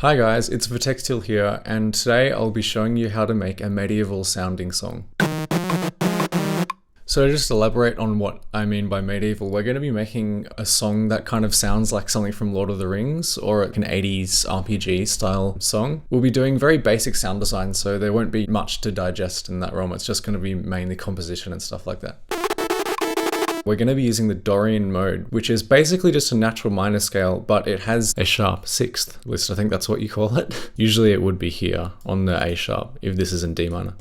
Hi guys, it's VERTEXiAL here, and today I'll be showing you how to make a medieval sounding song. So to just elaborate on what I mean by medieval, we're going to be making a song that kind of sounds like something from Lord of the Rings or an 80s RPG style song. We'll be doing very basic sound design, so there won't be much to digest in that realm. It's just going to be mainly composition and stuff like that. We're going to be using the Dorian mode, which is basically just a natural minor scale, but it has a sharp sixth list. I think that's what you call it. Usually it would be here on the A sharp if this is in D minor.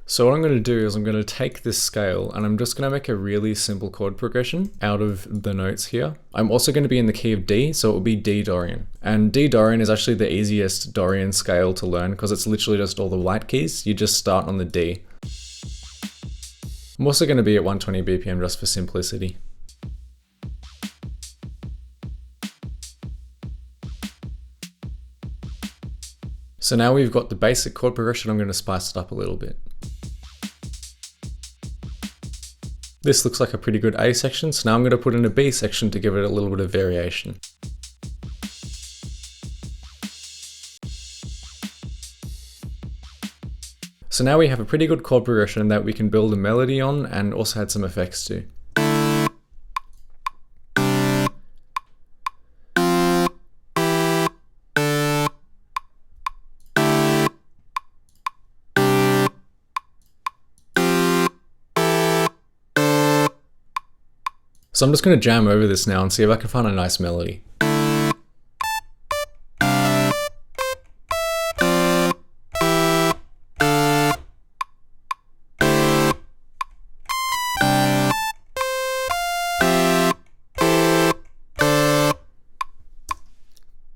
So what I'm going to do is I'm going to take this scale and I'm just going to make a really simple chord progression out of the notes here. I'm also going to be in the key of D, so it will be D Dorian. And D Dorian is actually the easiest Dorian scale to learn because it's literally just all the white keys. You just start on the D. I'm also going to be at 120 BPM just for simplicity. So now we've got the basic chord progression, I'm going to spice it up a little bit. This looks like a pretty good A section, so now I'm going to put in a B section to give it a little bit of variation. So now we have a pretty good chord progression that we can build a melody on and also add some effects to. So I'm just going to jam over this now and see if I can find a nice melody.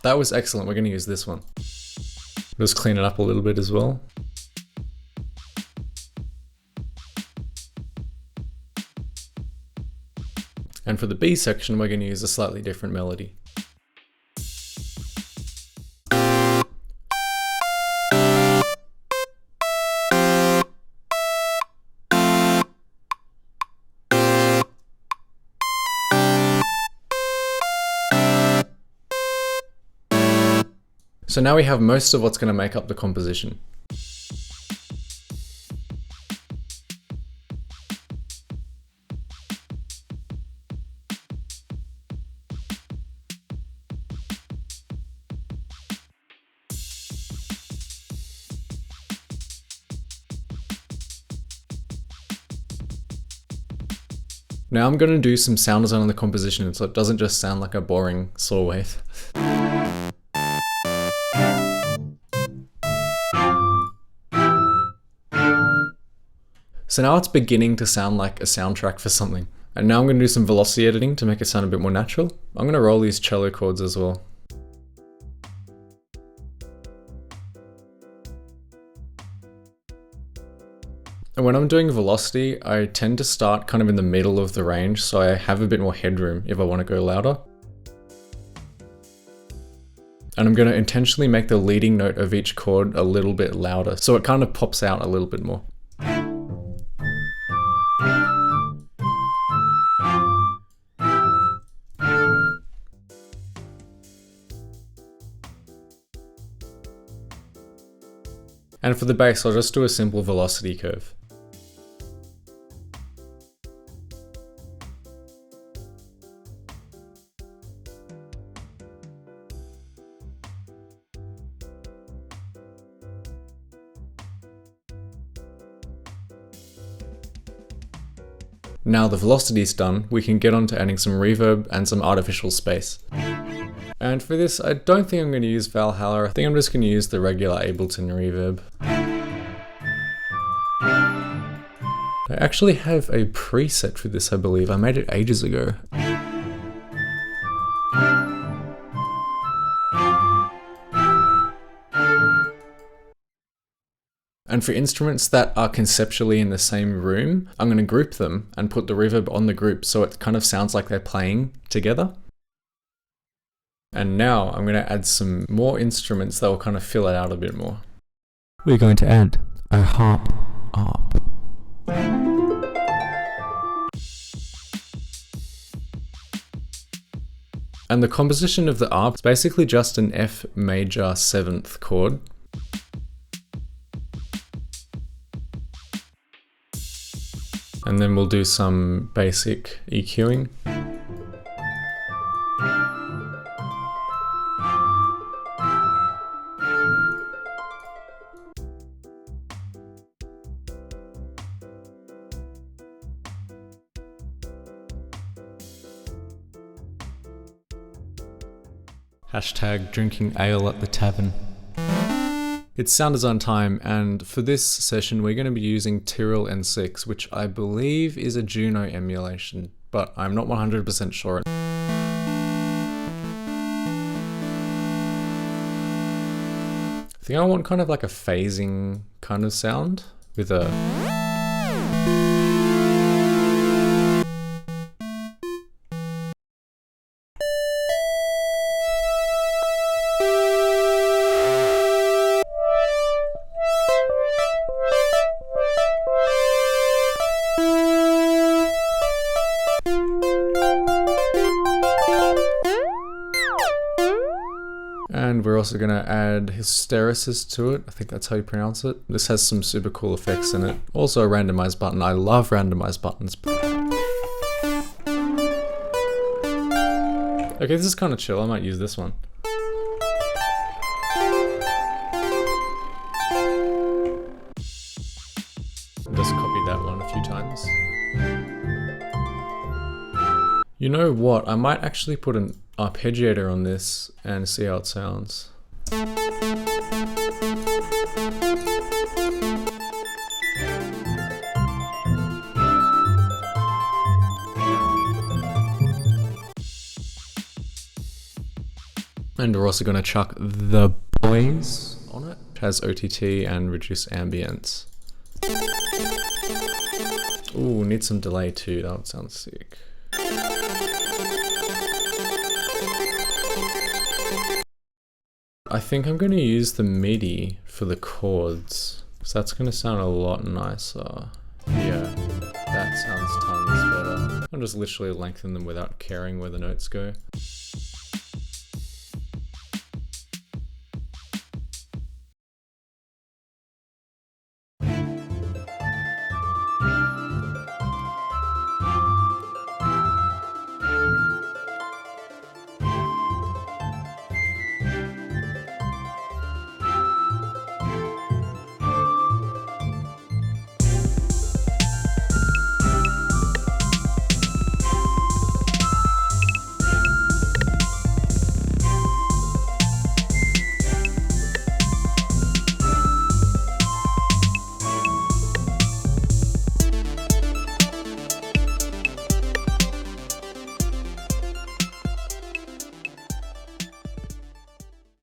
That was excellent, we're going to use this one. Just clean it up a little bit as well. And for the B section, we're going to use a slightly different melody. So now we have most of what's going to make up the composition. Now I'm going to do some sound design on the composition so it doesn't just sound like a boring saw wave. So now it's beginning to sound like a soundtrack for something. And now I'm going to do some velocity editing to make it sound a bit more natural. I'm going to roll these cello chords as well. And when I'm doing velocity, I tend to start kind of in the middle of the range, so I have a bit more headroom if I want to go louder. And I'm going to intentionally make the leading note of each chord a little bit louder, so it kind of pops out a little bit more. And for the bass, I'll just do a simple velocity curve. Now the velocity's done, we can get on to adding some reverb and some artificial space. And for this, I don't think I'm going to use Valhalla, I think I'm just going to use the regular Ableton reverb. I actually have a preset for this, I believe. I made it ages ago. And for instruments that are conceptually in the same room, I'm going to group them and put the reverb on the group so it kind of sounds like they're playing together. And now I'm going to add some more instruments that will kind of fill it out a bit more. We're going to add a harp arp. And the composition of the arp is basically just an F major 7th chord. And then we'll do some basic EQing. Hashtag drinking ale at the tavern. It's sound design time, and for this session we're going to be using Tyrrell N6, which I believe is a Juno emulation, but I'm not 100% sure. I think I want kind of like a phasing kind of sound with a... And we're also going to add hysteresis to it. I think that's how you pronounce it. This has some super cool effects in it. Also a randomized button. I love randomized buttons. Okay, this is kind of chill. I might use this one. Just copy that one a few times. You know what? I might actually put an arpeggiator on this and see how it sounds. And we're also going to chuck the boys on it. It has OTT and reduced ambience. Ooh, need some delay too. That would sound sick. I think I'm going to use the MIDI for the chords, so that's going to sound a lot nicer. Yeah, that sounds tons better. I'll just literally lengthen them without caring where the notes go.